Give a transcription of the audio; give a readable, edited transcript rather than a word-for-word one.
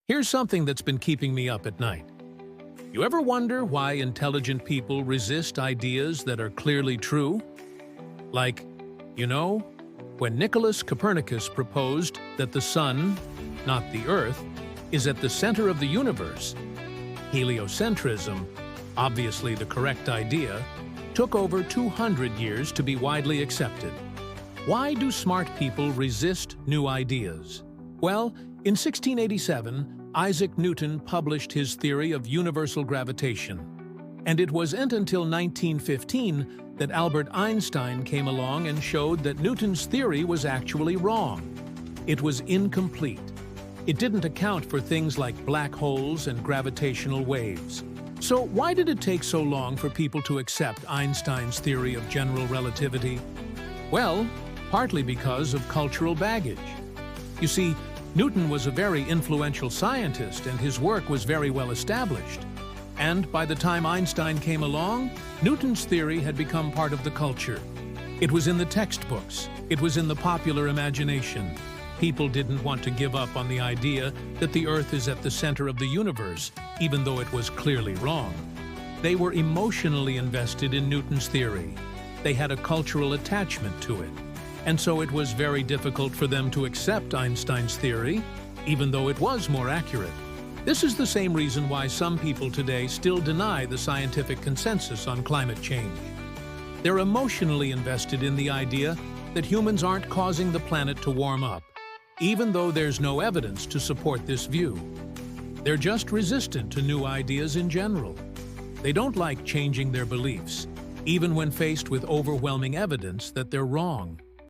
Here's something that's been keeping me up at night. You ever wonder why intelligent people resist ideas that are clearly true? Like, when Nicholas Copernicus proposed that the sun, not the Earth, is at the center of the universe, heliocentrism, obviously the correct idea, took over 200 years to be widely accepted. Why do smart people resist new ideas? Well, in 1687, Isaac Newton published his theory of universal gravitation. And it wasn't until 1915 that Albert Einstein came along and showed that Newton's theory was actually wrong. It was incomplete. It didn't account for things like black holes and gravitational waves. So why did it take so long for people to accept Einstein's theory of general relativity? Well, partly because of cultural baggage. You see, Newton was a very influential scientist and his work was very well established. And by the time Einstein came along, Newton's theory had become part of the culture. It was in the textbooks. It was in the popular imagination. People didn't want to give up on the idea that the Earth is at the center of the universe, even though it was clearly wrong. They were emotionally invested in Newton's theory. They had a cultural attachment to it. And so it was very difficult for them to accept Einstein's theory, even though it was more accurate. This is the same reason why some people today still deny the scientific consensus on climate change. They're emotionally invested in the idea that humans aren't causing the planet to warm up, even though there's no evidence to support this view. They're just resistant to new ideas in general. They don't like changing their beliefs, even when faced with overwhelming evidence that they're wrong.